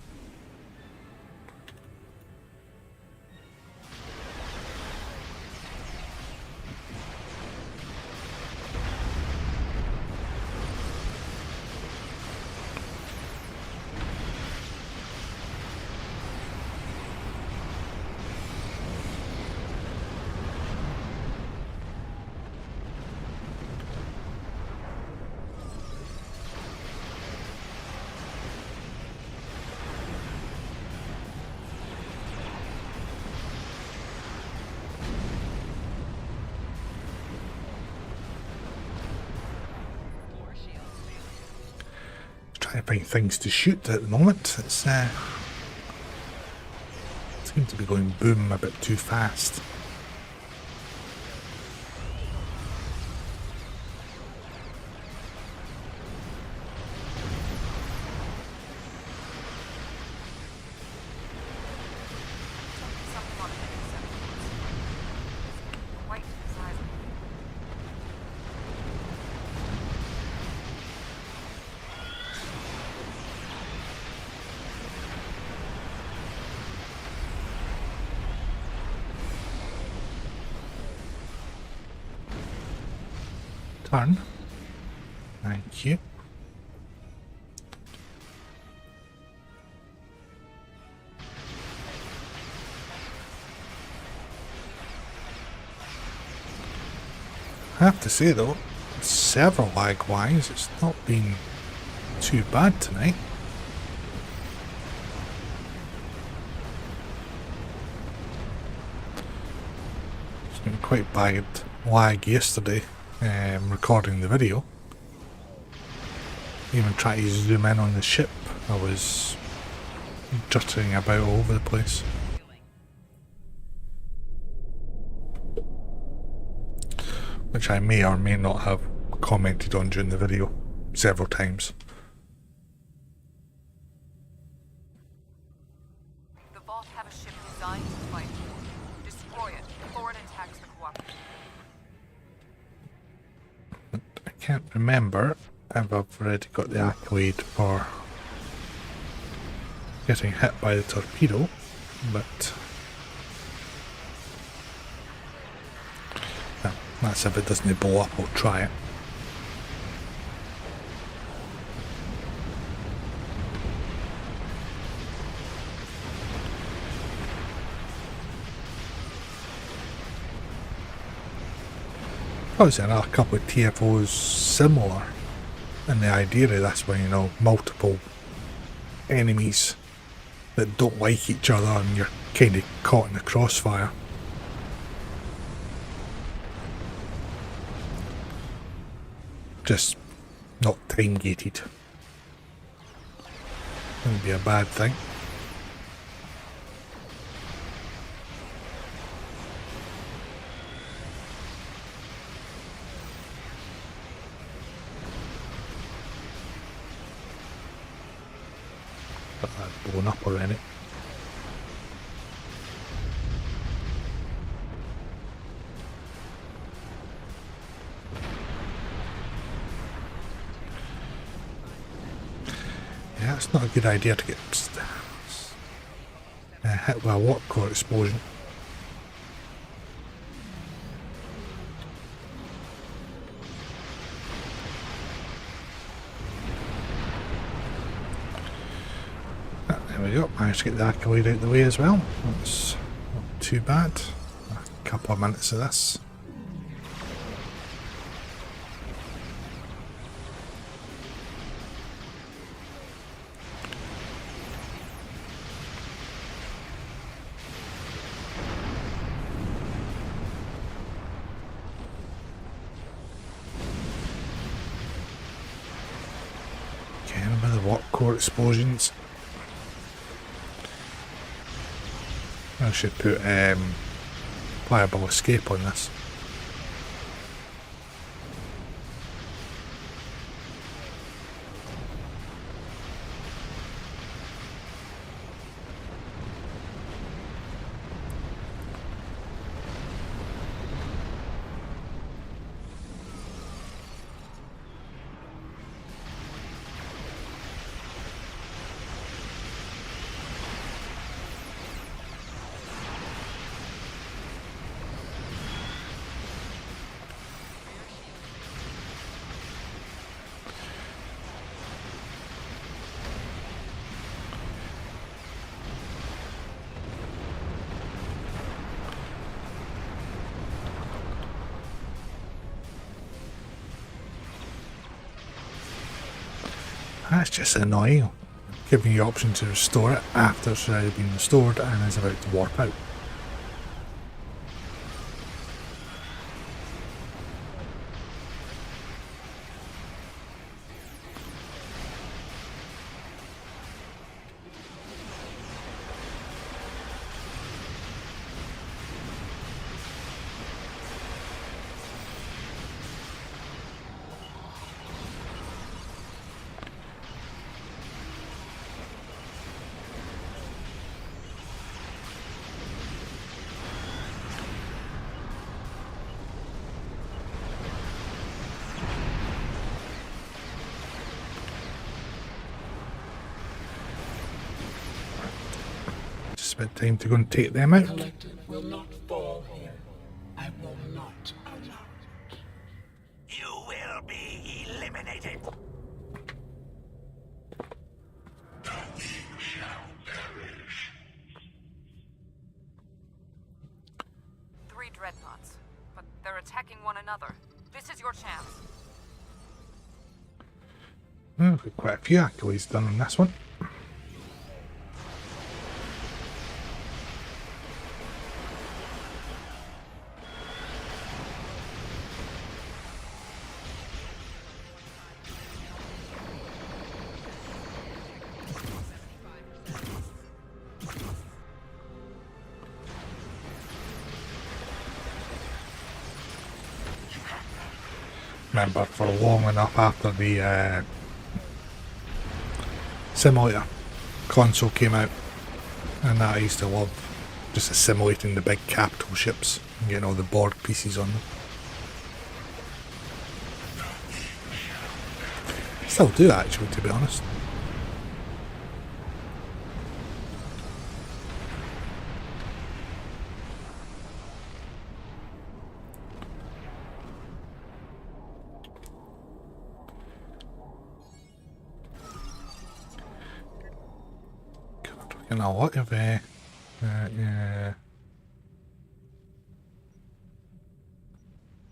Trying to find things to shoot at the moment. It's seems to be going boom a bit too fast. Turn. Thank you. I have to say though, several lag wise, it's not been too bad tonight. It's been quite bad lag yesterday. Recording the video. Even trying to zoom in on the ship, I was jutting about all over the place. Which I may or may not have commented on during the video several times. The Vault have a ship designed to fight. Destroy it before it attacks the cooperative. I can't remember if I've already got the accolade for getting hit by the torpedo, but no, that's if it doesn't blow up. I'll try it. Obviously another couple of TFOs similar in the idea of this, where you know multiple enemies that don't like each other and you're kind of caught in the crossfire. Just not time gated. Wouldn't be a bad thing. But that's blown up already. Yeah, it's not a good idea to get hit with a warp core explosion. There we go, managed to get the accolade out of the way as well. That's not too bad. A couple of minutes of this. Okay, remember the warp core explosions. I should put pliable escape on this. That's just annoying. Giving you the option to restore it after it's already been restored and is about to warp out. About time to go and take them out. Collective will not fall here. I will not allow it. You will be eliminated. Three dreadnoughts, but they're attacking one another. This is your chance. Oh, we've got quite a few accolades done on this one. Remember, for long enough after the simulator console came out, and that I used to love just assimilating the big capital ships and getting all the Borg pieces on them. Still do actually, to be honest. And a lot of yeah. Yeah,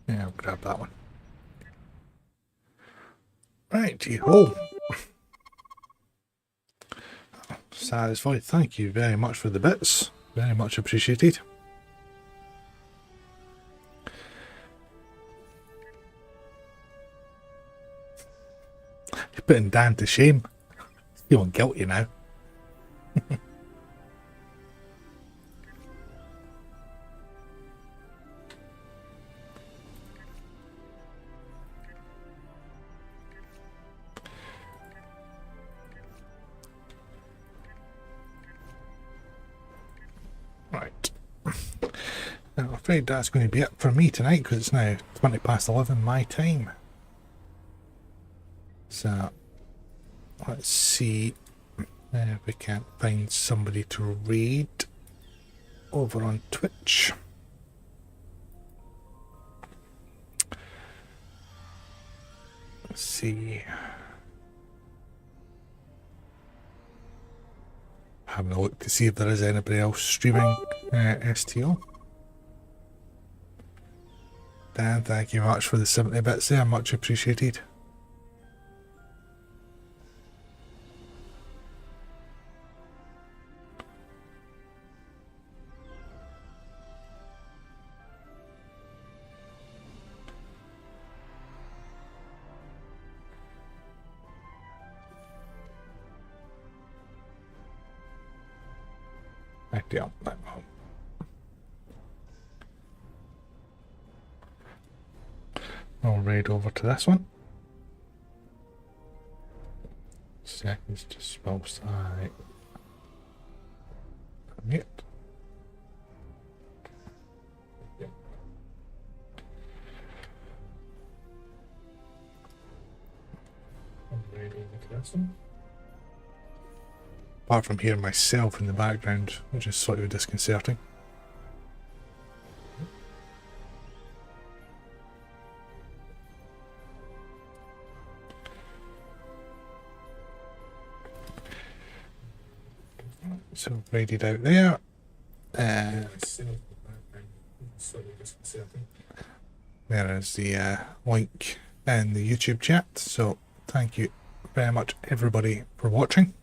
I'll grab that one. Right, oh. Satisfied. Thank you very much for the bits. Very much appreciated. You're putting Dan to shame. Feeling guilty now. Right. I'm afraid that's going to be it for me tonight because it's now 20 past 11 my time. So, let's see if we can't find somebody to raid over on Twitch. Let's see. Having a look to see if there is anybody else streaming STO. Dan, thank you much for the 70 bits there, much appreciated. Yeah, I'll raid over to this one. Seconds to spell site. Commit. Yep. I'll raid over to this one. Apart from hearing myself in the background, which is slightly disconcerting. So raided out there. There is the link in the YouTube chat, so thank you very much everybody for watching.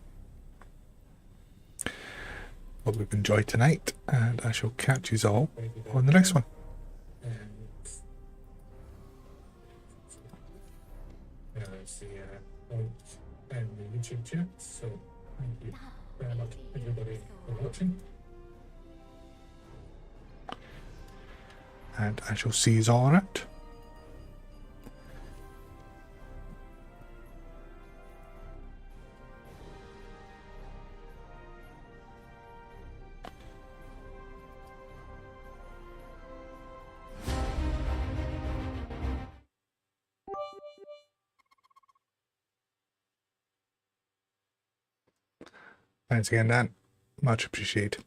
Hope we've enjoyed tonight, and I shall catch you all on the next one. And the YouTube chat, so thank you very much everybody for watching. And I shall see you all around. Thanks again, Dan. Much appreciated.